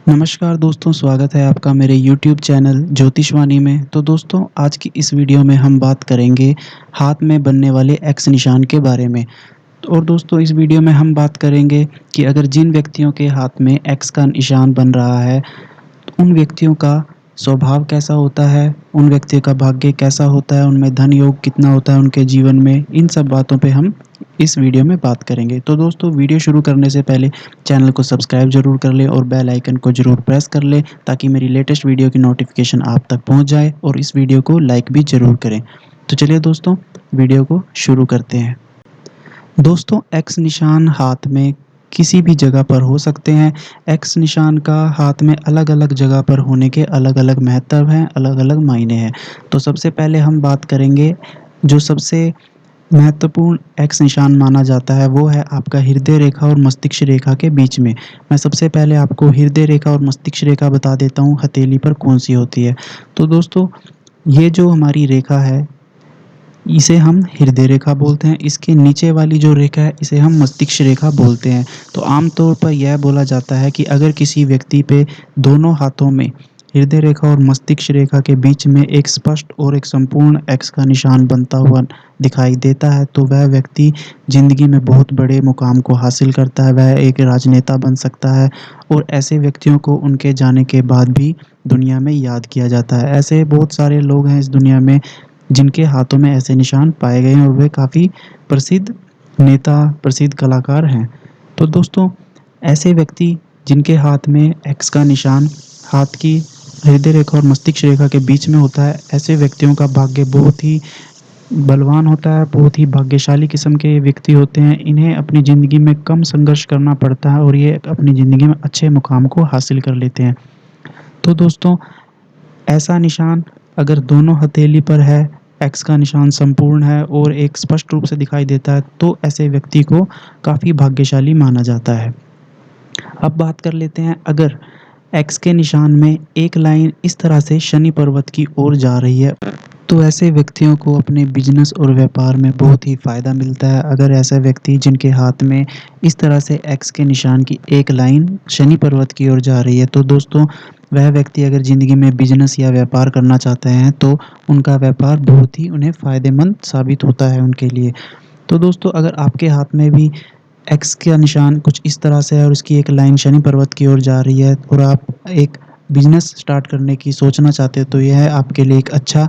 नमस्कार दोस्तों, स्वागत है आपका मेरे यूट्यूब चैनल ज्योतिषवाणी में। तो दोस्तों, आज की इस वीडियो में हम बात करेंगे हाथ में बनने वाले एक्स निशान के बारे में। और दोस्तों, इस वीडियो में हम बात करेंगे कि अगर जिन व्यक्तियों के हाथ में एक्स का निशान बन रहा है, तो उन व्यक्तियों का स्वभाव कैसा होता है, उन व्यक्तियों का भाग्य कैसा होता है, उनमें धन योग कितना होता है उनके जीवन में, इन सब बातों पे हम इस वीडियो में बात करेंगे। तो दोस्तों, वीडियो शुरू करने से पहले चैनल को सब्सक्राइब ज़रूर कर लें और बेल आइकन को ज़रूर प्रेस कर लें ताकि मेरी लेटेस्ट वीडियो की नोटिफिकेशन आप तक पहुंच जाए, और इस वीडियो को लाइक भी ज़रूर करें। तो चलिए दोस्तों, वीडियो को शुरू करते हैं। दोस्तों, एक्स निशान हाथ में किसी भी जगह पर हो सकते हैं। एक्स निशान का हाथ में अलग-अलग जगह पर होने के अलग-अलग महत्व हैं, अलग-अलग मायने हैं। तो सबसे पहले हम बात करेंगे, जो सबसे महत्वपूर्ण एक्स निशान माना जाता है वो है आपका हृदय रेखा और मस्तिष्क रेखा के बीच में। मैं सबसे पहले आपको हृदय रेखा और मस्तिष्क रेखा बता देता हूँ हथेली पर कौन-सी होती है। तो दोस्तों, ये जो हमारी रेखा है, इसे हम हृदय रेखा बोलते हैं। इसके नीचे वाली जो रेखा है, इसे हम मस्तिष्क रेखा बोलते हैं। तो आम तौर पर यह बोला जाता है कि अगर किसी व्यक्ति पे दोनों हाथों में हृदय रेखा और मस्तिष्क रेखा के बीच में एक स्पष्ट और एक संपूर्ण एक्स का निशान बनता हुआ दिखाई देता है, तो वह व्यक्ति ज़िंदगी में बहुत बड़े मुकाम को हासिल करता है, वह एक राजनेता बन सकता है, और ऐसे व्यक्तियों को उनके जाने के बाद भी दुनिया में याद किया जाता है। ऐसे बहुत सारे लोग हैं इस दुनिया में जिनके हाथों में ऐसे निशान पाए गए हैं, और वे काफ़ी प्रसिद्ध नेता, प्रसिद्ध कलाकार हैं। तो दोस्तों, ऐसे व्यक्ति जिनके हाथ में एक्स का निशान हाथ की हृदय रेखा और मस्तिष्क रेखा के बीच में होता है, ऐसे व्यक्तियों का भाग्य बहुत ही बलवान होता है, बहुत ही भाग्यशाली किस्म के व्यक्ति होते हैं। इन्हें अपनी ज़िंदगी में कम संघर्ष करना पड़ता है और ये अपनी ज़िंदगी में अच्छे मुकाम को हासिल कर लेते हैं। तो दोस्तों, ऐसा निशान अगर दोनों हथेली पर है, एक्स का निशान संपूर्ण है और एक स्पष्ट रूप से दिखाई देता है, तो ऐसे व्यक्ति को काफ़ी भाग्यशाली माना जाता है। अब बात कर लेते हैं, अगर एक्स के निशान में एक लाइन इस तरह से शनि पर्वत की ओर जा रही है, तो ऐसे व्यक्तियों को अपने बिजनेस और व्यापार में बहुत ही फ़ायदा मिलता है। अगर ऐसा व्यक्ति जिनके हाथ में इस तरह से एक्स के निशान की एक लाइन शनि पर्वत की ओर जा रही है, तो दोस्तों, वह व्यक्ति अगर ज़िंदगी में बिजनेस या व्यापार करना चाहते हैं, तो उनका व्यापार बहुत ही उन्हें फ़ायदेमंद साबित होता है उनके लिए। तो दोस्तों, अगर आपके हाथ में भी एक्स का निशान कुछ इस तरह से है और उसकी एक लाइन शनि पर्वत की ओर जा रही है, और आप एक बिजनेस स्टार्ट करने की सोचना चाहते हो, तो यह आपके लिए एक अच्छा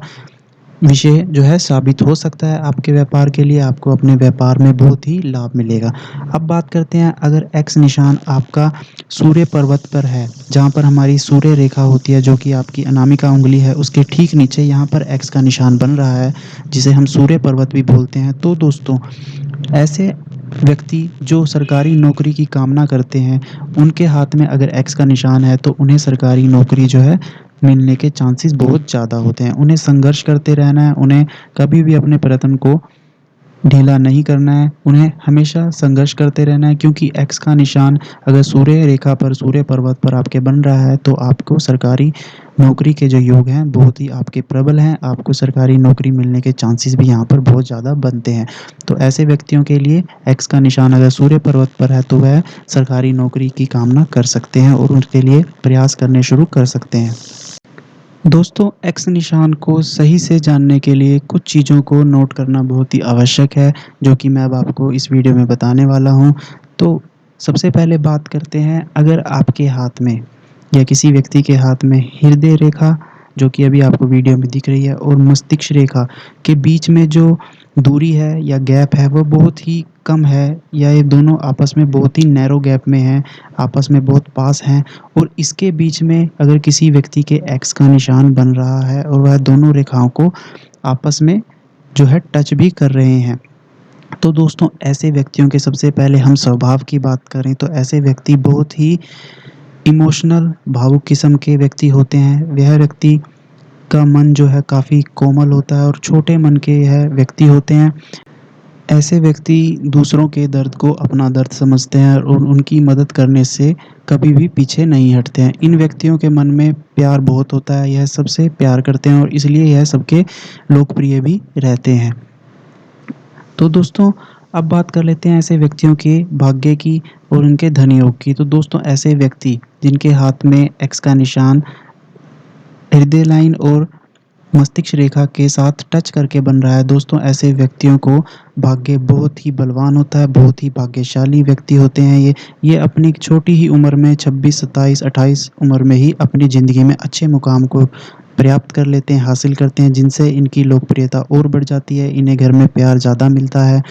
विषय जो है साबित हो सकता है आपके व्यापार के लिए। आपको अपने व्यापार में बहुत ही लाभ मिलेगा। अब बात करते हैं, अगर एक्स निशान आपका सूर्य पर्वत पर है, जहाँ पर हमारी सूर्य रेखा होती है, जो कि आपकी अनामिका उँगली है, उसके ठीक नीचे यहाँ पर एक्स का निशान बन रहा है, जिसे हम सूर्य पर्वत भी बोलते हैं। तो दोस्तों, ऐसे व्यक्ति जो सरकारी नौकरी की कामना करते हैं, उनके हाथ में अगर एक्स का निशान है, तो उन्हें सरकारी नौकरी जो है मिलने के चांसेस बहुत ज़्यादा होते हैं। उन्हें संघर्ष करते रहना है, उन्हें कभी भी अपने प्रयत्न को ढीला नहीं करना है, उन्हें हमेशा संघर्ष करते रहना है, क्योंकि एक्स का निशान अगर सूर्य रेखा पर, सूर्य पर्वत पर आपके बन रहा है, तो आपको सरकारी नौकरी के जो योग हैं बहुत ही आपके प्रबल हैं। आपको सरकारी नौकरी मिलने के चांसेस भी यहाँ पर बहुत ज़्यादा बनते हैं। तो ऐसे व्यक्तियों के लिए एक्स का निशान अगर सूर्य पर्वत पर है, तो वह सरकारी नौकरी की कामना कर सकते हैं और उनके लिए प्रयास करने शुरू कर सकते हैं। दोस्तों, एक्स निशान को सही से जानने के लिए कुछ चीज़ों को नोट करना बहुत ही आवश्यक है, जो कि मैं अब आपको इस वीडियो में बताने वाला हूँ। तो सबसे पहले बात करते हैं, अगर आपके हाथ में या किसी व्यक्ति के हाथ में हृदय रेखा, जो कि अभी आपको वीडियो में दिख रही है, और मस्तिष्क रेखा के बीच में जो दूरी है या गैप है, वो बहुत ही कम है, या ये दोनों आपस में बहुत ही नैरो गैप में हैं, आपस में बहुत पास हैं, और इसके बीच में अगर किसी व्यक्ति के एक्स का निशान बन रहा है और वह दोनों रेखाओं को आपस में जो है टच भी कर रहे हैं, तो दोस्तों, ऐसे व्यक्तियों के सबसे पहले हम स्वभाव की बात करें, तो ऐसे व्यक्ति बहुत ही इमोशनल, भावुक किस्म के व्यक्ति होते हैं। वह व्यक्ति का मन जो है काफ़ी कोमल होता है और छोटे मन के यह व्यक्ति होते हैं। ऐसे व्यक्ति दूसरों के दर्द को अपना दर्द समझते हैं और उनकी मदद करने से कभी भी पीछे नहीं हटते हैं। इन व्यक्तियों के मन में प्यार बहुत होता है, यह सबसे प्यार करते हैं और इसलिए यह सबके लोकप्रिय भी रहते हैं। तो दोस्तों, अब बात कर लेते हैं ऐसे व्यक्तियों के भाग्य की और उनके धन योग की। तो दोस्तों ऐसे व्यक्ति जिनके हाथ में एक्स का निशान हृदय लाइन और मस्तिष्क रेखा के साथ टच करके बन रहा है, दोस्तों ऐसे व्यक्तियों को भाग्य बहुत ही बलवान होता है, बहुत ही भाग्यशाली व्यक्ति होते हैं ये। ये अपनी छोटी ही उम्र में 26, 27, 28 उम्र में ही अपनी ज़िंदगी में अच्छे मुकाम को प्राप्त कर लेते हैं, हासिल करते हैं, जिनसे इनकी लोकप्रियता और बढ़ जाती है, इन्हें घर में प्यार ज़्यादा मिलता है।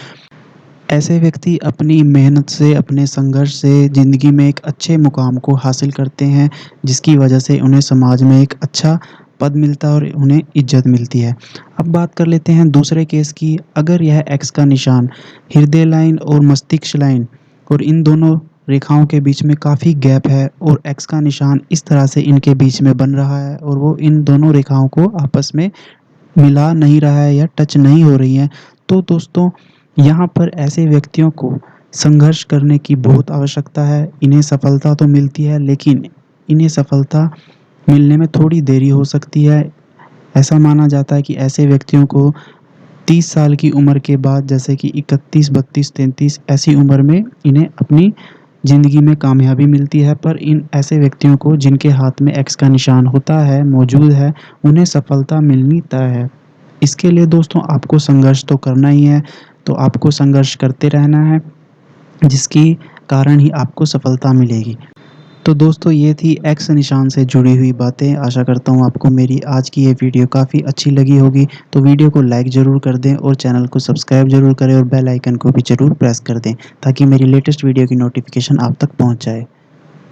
ऐसे व्यक्ति अपनी मेहनत से, अपने संघर्ष से ज़िंदगी में एक अच्छे मुकाम को हासिल करते हैं, जिसकी वजह से उन्हें समाज में एक अच्छा पद मिलता है और उन्हें इज़्ज़त मिलती है। अब बात कर लेते हैं दूसरे केस की। अगर यह एक्स का निशान हृदय लाइन और मस्तिष्क लाइन और इन दोनों रेखाओं के बीच में काफ़ी गैप है और एक्स का निशान इस तरह से इनके बीच में बन रहा है और वो इन दोनों रेखाओं को आपस में मिला नहीं रहा है या टच नहीं हो रही है, तो दोस्तों यहाँ पर ऐसे व्यक्तियों को संघर्ष करने की बहुत आवश्यकता है। इन्हें सफलता तो मिलती है, लेकिन इन्हें सफलता मिलने में थोड़ी देरी हो सकती है। ऐसा माना जाता है कि ऐसे व्यक्तियों को 30 साल की उम्र के बाद, जैसे कि 31, 32, 33 ऐसी उम्र में इन्हें अपनी ज़िंदगी में कामयाबी मिलती है। पर इन ऐसे व्यक्तियों को जिनके हाथ में एक्स का निशान होता है, मौजूद है, उन्हें सफलता मिलनी तय है। इसके लिए दोस्तों आपको संघर्ष तो करना ही है, तो आपको संघर्ष करते रहना है, जिसके कारण ही आपको सफलता मिलेगी। तो दोस्तों ये थी एक्स निशान से जुड़ी हुई बातें। आशा करता हूँ आपको मेरी आज की ये वीडियो काफ़ी अच्छी लगी होगी। तो वीडियो को लाइक ज़रूर कर दें और चैनल को सब्सक्राइब ज़रूर करें और बेल आइकन को भी ज़रूर प्रेस कर दें, ताकि मेरी लेटेस्ट वीडियो की नोटिफिकेशन आप तक पहुँच जाए।